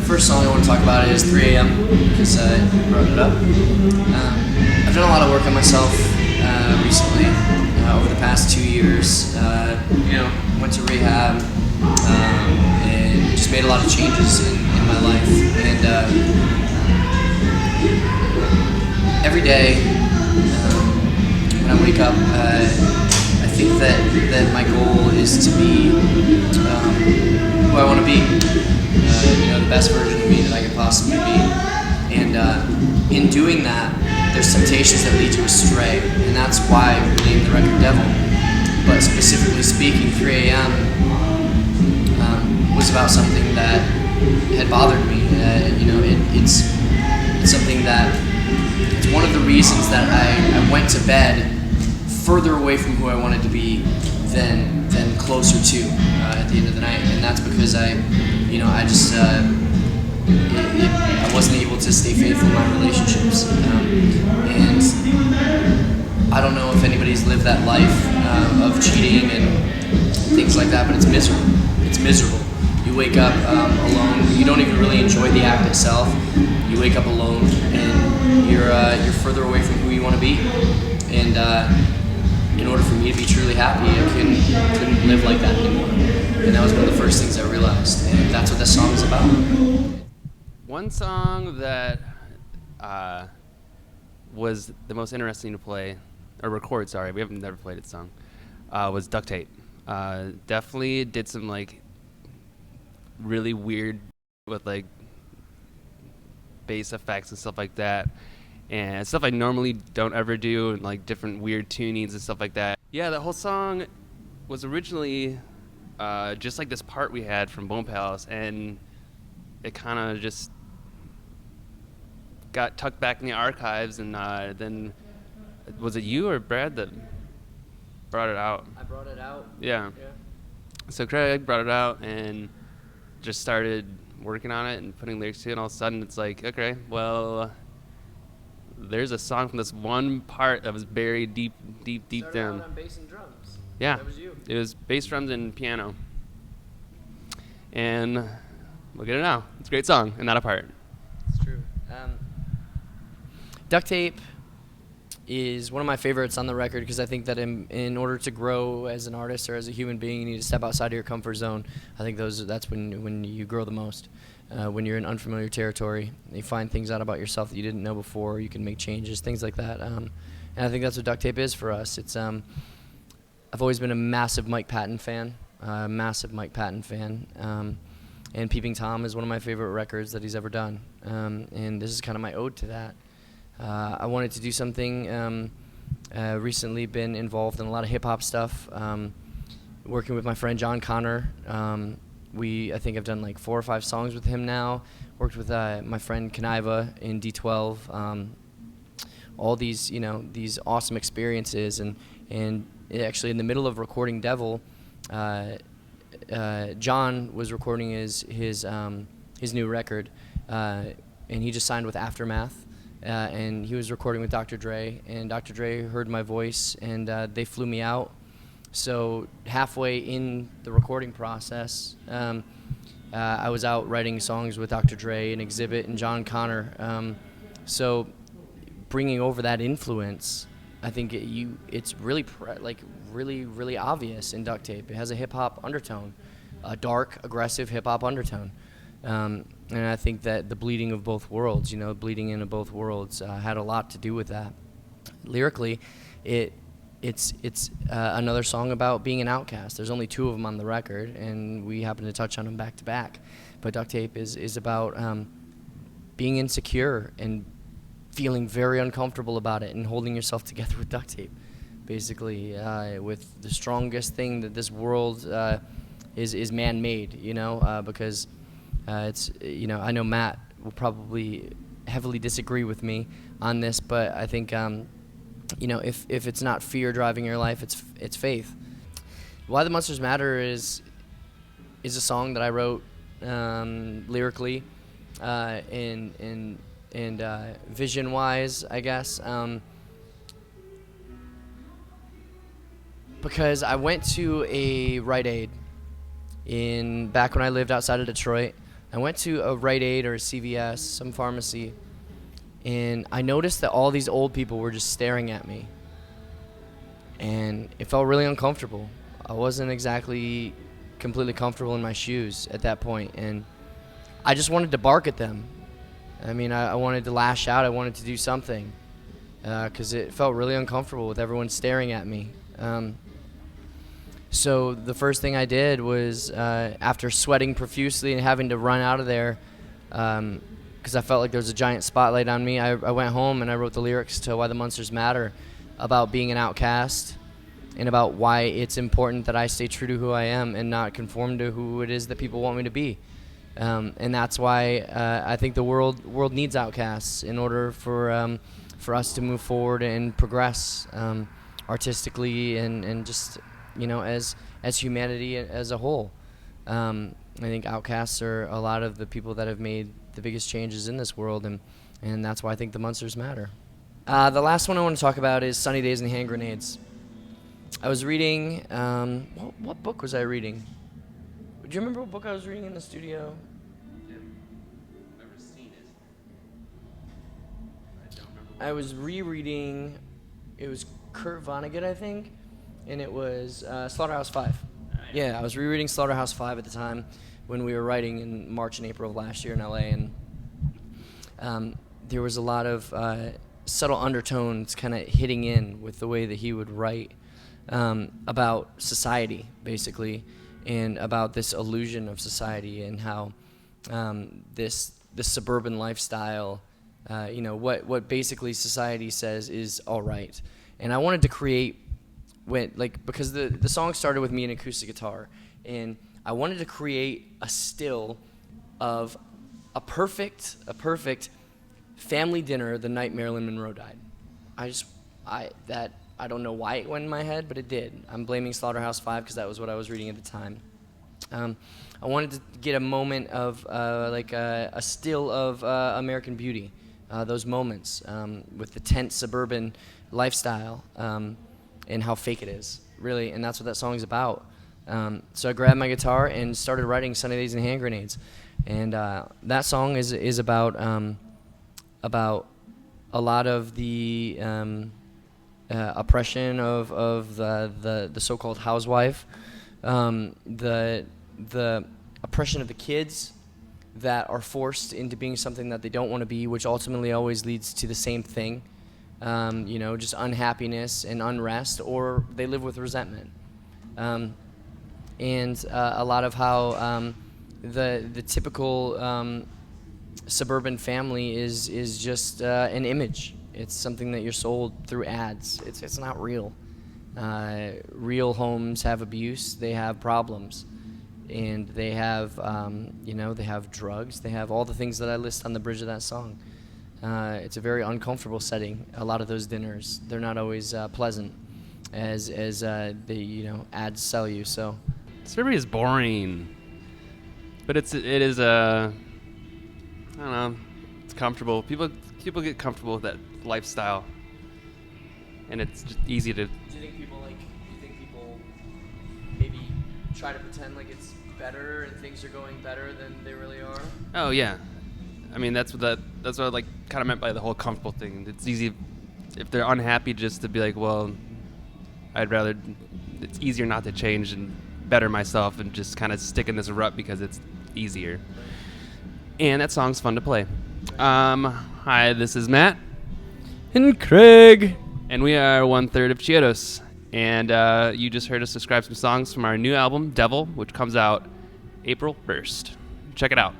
first song I want to talk about is 3 a.m. because I brought it up. I've done a lot of work on myself recently over the past 2 years. Went to rehab and just made a lot of changes in my life. And every day when I wake up, I think that my goal is to be who I want to be. The best version of me that I could possibly be. And in doing that, there's temptations that lead you astray, and that's why we named the record Devil. But specifically speaking, 3 a.m. Was about something that had bothered me. It's something that, it's one of the reasons that I went to bed further away from who I wanted to be than closer to at the end of the night. And that's because I wasn't able to stay faithful in my relationships. And I don't know if anybody's lived that life of cheating and things like that, but it's miserable. It's miserable. You wake up alone. You don't even really enjoy the act itself. You wake up alone, and you're further away from who you want to be. And in order for me to be truly happy, I couldn't live like that anymore. And that was one of the first things I realized, and that's what this song is about. One song that was the most interesting to play, or record, sorry, we haven't never played it song, was Duct Tape. Definitely did some really weird with bass effects and stuff like that, and stuff I normally don't ever do, and different weird tunings and stuff like that. Yeah, the whole song was originally just this part we had from Bone Palace, and it kind of just got tucked back in the archives, and then was it you or Brad that brought it out? I brought it out. Yeah. So Craig brought it out and just started working on it and putting lyrics to it, and all of a sudden it's okay, well, there's a song from this one part that was buried deep down. On bass and drums. Yeah. That was you. It was bass, drums, and piano. And look at it now. It's a great song, and not a part. It's true. Duct Tape is one of my favorites on the record because I think that in order to grow as an artist or as a human being, you need to step outside of your comfort zone. I think that's when you grow the most. When you're in unfamiliar territory, you find things out about yourself that you didn't know before. You can make changes, things like that. And I think that's what Duct Tape is for us. It's I've always been a massive Mike Patton fan. And Peeping Tom is one of my favorite records that he's ever done. And this is kind of my ode to that. I wanted to do something, recently been involved in a lot of hip-hop stuff, working with my friend John Connor. I think I've done 4 or 5 songs with him now. Worked with my friend Kaniva in D12. All these, these awesome experiences. And actually in the middle of recording Devil, John was recording his new record, and he just signed with Aftermath. And he was recording with Dr. Dre, and Dr. Dre heard my voice, and they flew me out. So halfway in the recording process, I was out writing songs with Dr. Dre and Exhibit and John Connor. So bringing over that influence, I think it's really really obvious in Duct Tape. It has a hip hop undertone, a dark, aggressive hip hop undertone. And I think that the bleeding of both worlds, bleeding into both worlds, had a lot to do with that. Lyrically, it's another song about being an outcast. There's only 2 of them on the record, and we happen to touch on them back to back. But Duct Tape is about being insecure and feeling very uncomfortable about it and holding yourself together with duct tape, basically, with the strongest thing that this world is man-made, because it's, I know Matt will probably heavily disagree with me on this, but I think, if it's not fear driving your life, it's faith. Why the Munsters Matter is a song that I wrote lyrically and vision-wise, I guess, because I went to a Rite Aid back when I lived outside of Detroit. I went to a Rite Aid or a CVS, some pharmacy, and I noticed that all these old people were just staring at me. And it felt really uncomfortable. I wasn't exactly completely comfortable in my shoes at that point, and I just wanted to bark at them. I mean, I wanted to lash out. I wanted to do something because it felt really uncomfortable with everyone staring at me. So the first thing I did was, after sweating profusely and having to run out of there, because I felt like there was a giant spotlight on me, I went home and I wrote the lyrics to Why the Munsters Matter, about being an outcast and about why it's important that I stay true to who I am and not conform to who it is that people want me to be. And that's why I think the world needs outcasts in order for us to move forward and progress artistically and just, you know, as humanity as a whole. I think outcasts are a lot of the people that have made the biggest changes in this world, and that's why I think the Munsters matter. The last one I want to talk about is Sunny Days and Hand Grenades. I was reading, what book was I reading? Do you remember what book I was reading in the studio? I've never seen it. I don't remember. I was rereading, it was Kurt Vonnegut, I think, and it was Slaughterhouse 5. Yeah, I was rereading Slaughterhouse 5 at the time when we were writing in March and April of last year in LA, and there was a lot of subtle undertones kind of hitting in with the way that he would write about society, basically, and about this illusion of society and how this suburban lifestyle, you know, what basically society says is all right. And I wanted to create, because the song started with me an acoustic guitar, and I wanted to create a still of a perfect family dinner the night Marilyn Monroe died. I don't know why it went in my head, but it did. I'm blaming Slaughterhouse 5 because that was what I was reading at the time. I wanted to get a moment of a still of American Beauty, those moments with the tense suburban lifestyle and how fake it is, really, and that's what that song's about. So I grabbed my guitar and started writing Sunny Days and Hand Grenades, and that song is about a lot of the oppression of the so-called housewife, the oppression of the kids that are forced into being something that they don't want to be, which ultimately always leads to the same thing, you know, just unhappiness and unrest, or they live with resentment. And a lot of how the typical suburban family is just an image. It's something that you're sold through ads. It's not real. Real homes have abuse. They have problems, and they have they have drugs. They have all the things that I list on the bridge of that song. It's a very uncomfortable setting. A lot of those dinners, they're not always pleasant, as the ads sell you. So Survey is boring, but it is I don't know. It's comfortable. People get comfortable with that lifestyle, and it's just easy to. Do you think people maybe try to pretend like it's better and things are going better than they really are? Oh yeah, I mean that's what I like kind of meant by the whole comfortable thing. It's easy if they're unhappy just to be like, well, it's easier not to change and better myself and just kind of stick in this rut because it's easier. And that song's fun to play. Hi, this is Matt. And Craig. And we are 1/3 of Chiodos. And you just heard us describe some songs from our new album, Devil, which comes out April 1st. Check it out.